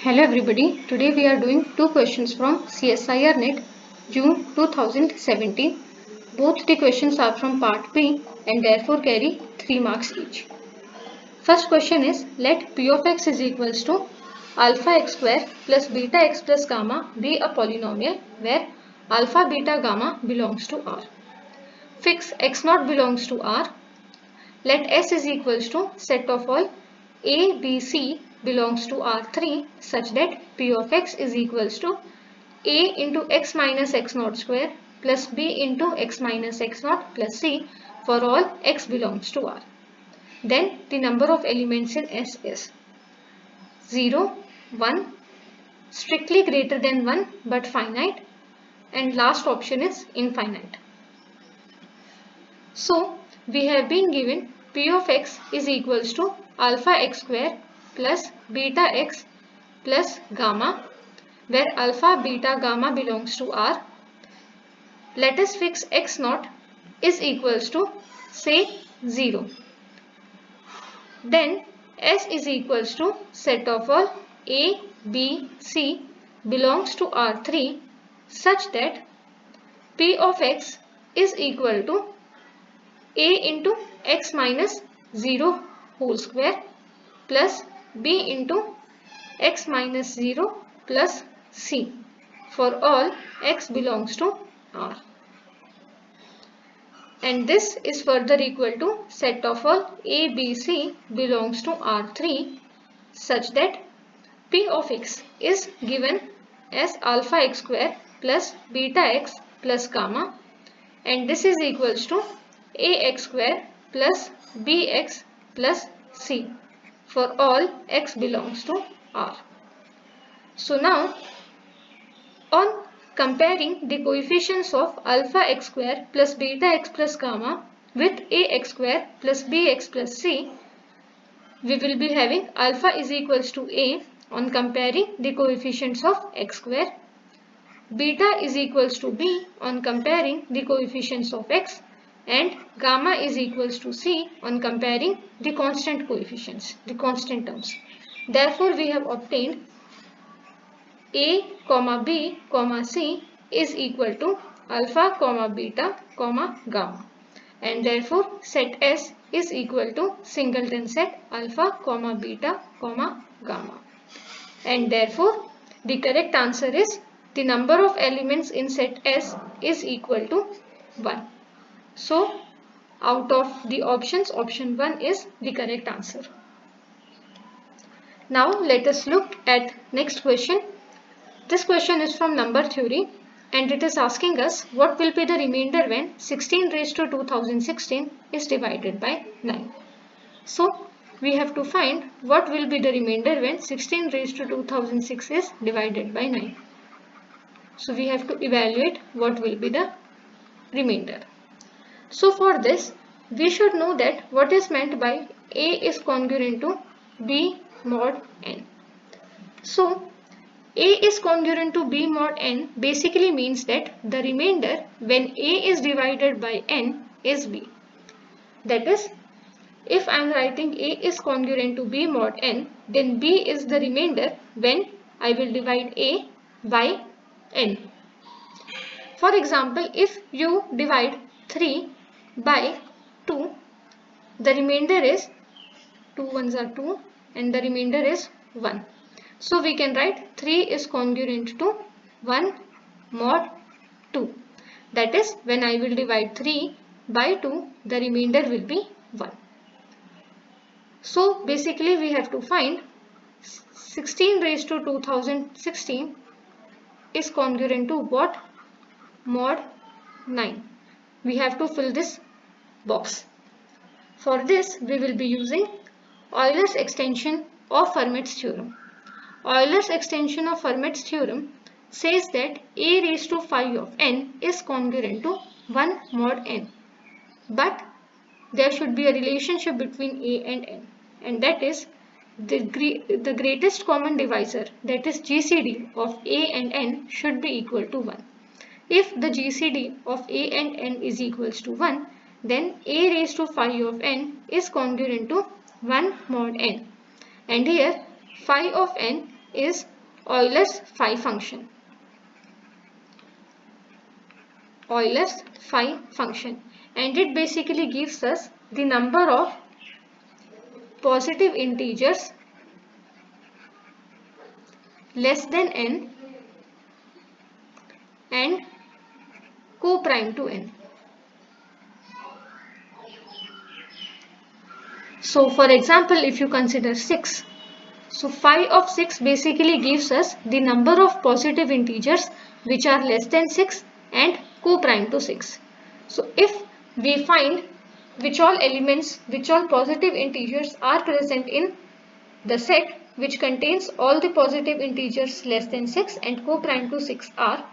Hello everybody, today we are doing two questions from CSIR NET June 2017. Both the questions are from part B and therefore carry 3 marks each. First question is, let p of x is equals to alpha x square plus beta x plus gamma be a polynomial where alpha, beta, gamma belongs to R. Fix x naught belongs to R. Let S is equals to set of all A, B, C belongs to R3 such that P of x is equals to A into x minus x naught square plus B into x minus x naught plus C for all x belongs to R. Then the number of elements in S is 0, 1, strictly greater than 1 but finite, and last option is infinite. So we have been given P of x is equals to alpha x square plus beta x plus gamma, where alpha, beta, gamma belongs to R. Let us fix x naught is equals to say 0. Then S is equals to set of all A, B, C belongs to R3 such that P of x is equal to A into x minus 0 whole square plus B into x minus 0 plus C for all x belongs to R. And this is further equal to set of all A, B, C belongs to R3 such that P of x is given as alpha x square plus beta x plus gamma, and this is equals to ax square plus bx plus c for all x belongs to R. So now, on comparing the coefficients of alpha x square plus beta x plus gamma with ax square plus bx plus c, we will be having alpha is equals to a on comparing the coefficients of x square, beta is equals to b on comparing the coefficients of x, and gamma is equals to c on comparing the constant coefficients, the constant terms. Therefore, we have obtained a, b, c is equal to alpha, beta, gamma, and therefore set S is equal to singleton set alpha, beta, gamma, and therefore the correct answer is the number of elements in set S is equal to 1. So out of the options, option 1 is the correct answer. Now let us look at next question. This question is from number theory and it is asking us what will be the remainder when 16 raised to 2016 is divided by 9. So we have to find what will be the remainder when 16 raised to 2006 is divided by 9. So we have to evaluate what will be the remainder. So for this, we should know that what is meant by A is congruent to B mod n. So A is congruent to B mod n basically means that the remainder when A is divided by n is B. That is, if I am writing A is congruent to B mod n, then B is the remainder when I will divide A by n. For example, if you divide 3 by 2, the remainder is 2 ones are 2 and the remainder is 1. So we can write 3 is congruent to 1 mod 2. That is, when I will divide 3 by 2, the remainder will be 1. So basically we have to find 16 raised to 2016 is congruent to what? Mod 9. We have to fill this box. For this, we will be using Euler's extension of Fermat's theorem. Euler's extension of Fermat's theorem says that a raised to 5 of n is congruent to 1 mod n. But there should be a relationship between a and n, and that is the greatest common divisor, that is GCD of a and n should be equal to 1. If the GCD of a and n is equals to 1, then a raised to 5 of n is congruent to 1 mod n. And here phi of n is Euler's phi function. Euler's phi function, and it basically gives us the number of positive integers less than n and co-prime to n. So for example, if you consider 6, so phi of 6 basically gives us the number of positive integers which are less than 6 and co-prime to 6. So if we find which all positive integers are present in the set which contains all the positive integers less than 6 and co-prime to 6 are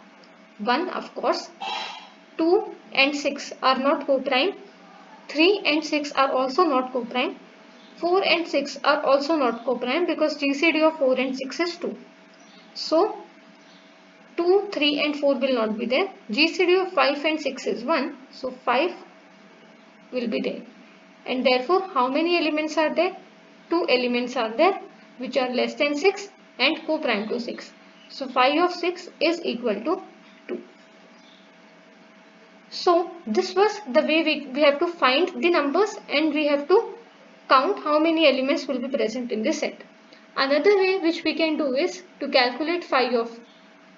1 of course, 2 and 6 are not co-prime, 3 and 6 are also not co-prime, 4 and 6 are also not co-prime because GCD of 4 and 6 is 2. So 2, 3 and 4 will not be there. GCD of 5 and 6 is 1. So 5 will be there. And therefore how many elements are there? 2 elements are there which are less than 6 and co-prime to 6. So phi of 6 is equal to 2. So this was the way we have to find the numbers and we have to count how many elements will be present in the set. Another way which we can do is to calculate phi of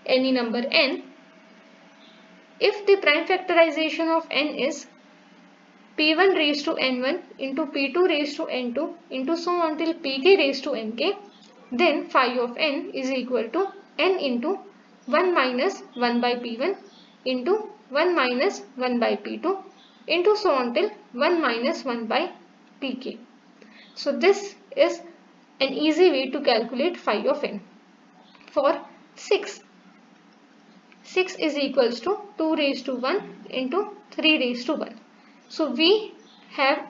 any number n. If the prime factorization of n is p1 raised to n1 into p2 raised to n2 into so on till pk raised to nk, then phi of n is equal to n into 1 minus 1 by p1 into 1 minus 1 by p2 into so on till 1 minus 1 by pk. So this is an easy way to calculate phi of n. For 6 is equals to 2 raised to 1 into 3 raised to 1. So we have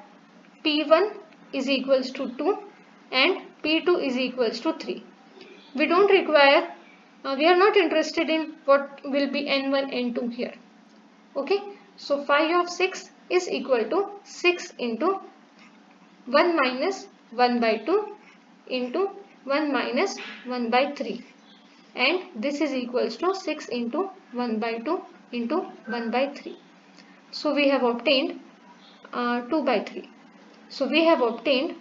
P1 is equals to 2 and P2 is equals to 3. We don't require, we are not interested in what will be N1, N2 here. Okay, so phi of 6 is equal to 6 into 1 minus 1 by 2 into 1 minus 1 by 3. And this is equals to 6 into 1 by 2 into 1 by 3. So we have obtained 2 by 3. So we have obtained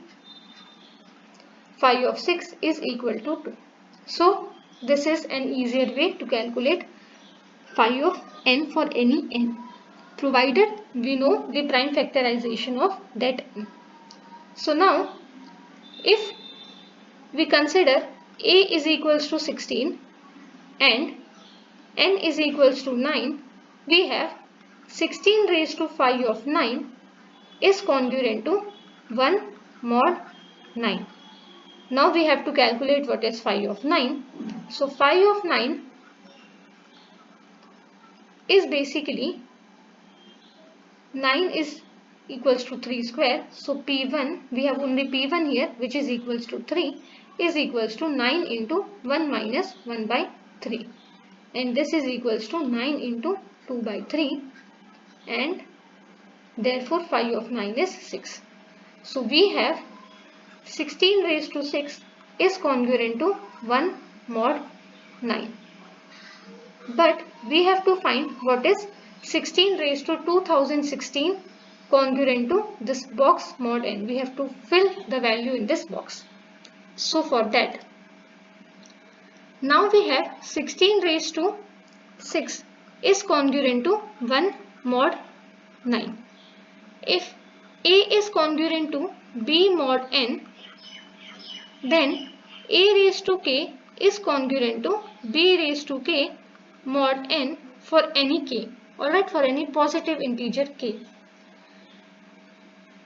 phi of 6 is equal to 2. So this is an easier way to calculate phi of n for any n, provided we know the prime factorization of that n. So now if we consider a is equals to 16 and n is equals to 9, we have 16 raised to phi of 9 is congruent to 1 mod 9. Now we have to calculate what is phi of 9. So phi of 9 is basically 9 is equals to 3 square. So P1, we have only P1 here which is equals to 3 is equals to 9 into 1 minus 1 by 3. And this is equals to 9 into 2 by 3 and therefore phi of 9 is 6. So we have 16 raised to 6 is congruent to 1 mod 9. But we have to find what is 16 raised to 2016 congruent to this box mod n. We have to fill the value in this box. So for that, now we have 16 raised to 6 is congruent to 1 mod 9. If A is congruent to B mod n, then A raised to k is congruent to B raised to k mod n for any k, alright, for any positive integer k.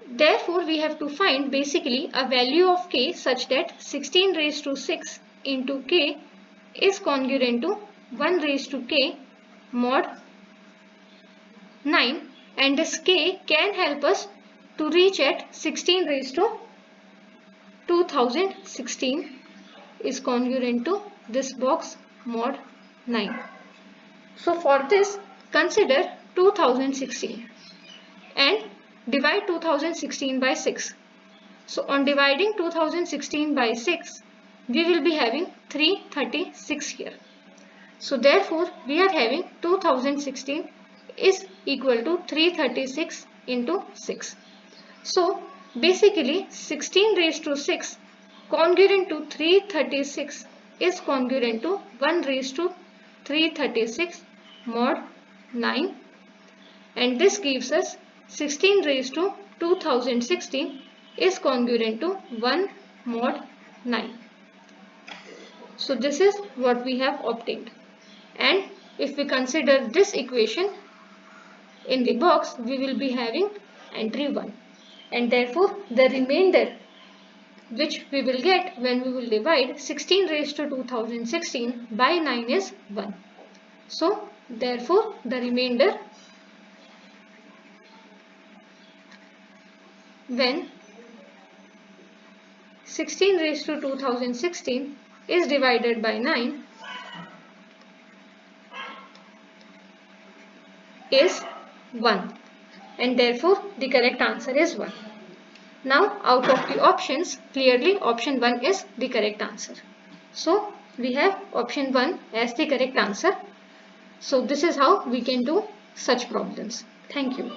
Therefore, we have to find basically a value of k such that 16 raised to 6 into k is congruent to 1 raised to k mod 9, and this k can help us to reach at 16 raised to 2016 is congruent to this box mod 9. So for this, consider 2016 and divide 2016 by 6. So on dividing 2016 by 6, we will be having 336 here. So therefore we are having 2016 is equal to 336 into 6. So basically 16 raised to 6 congruent to 336 is congruent to 1 raised to 336 mod 9, and this gives us 16 raised to 2016 is congruent to 1 mod 9. So this is what we have obtained, and if we consider this equation in the box, we will be having entry 1, and therefore the remainder which we will get when we will divide 16 raised to 2016 by 9 is 1. So therefore the remainder when 16 raised to 2016 is divided by 9 is 1, and therefore the correct answer is 1. Now out of the options, clearly option 1 is the correct answer. So we have option 1 as the correct answer. So this is how we can do such problems. Thank you.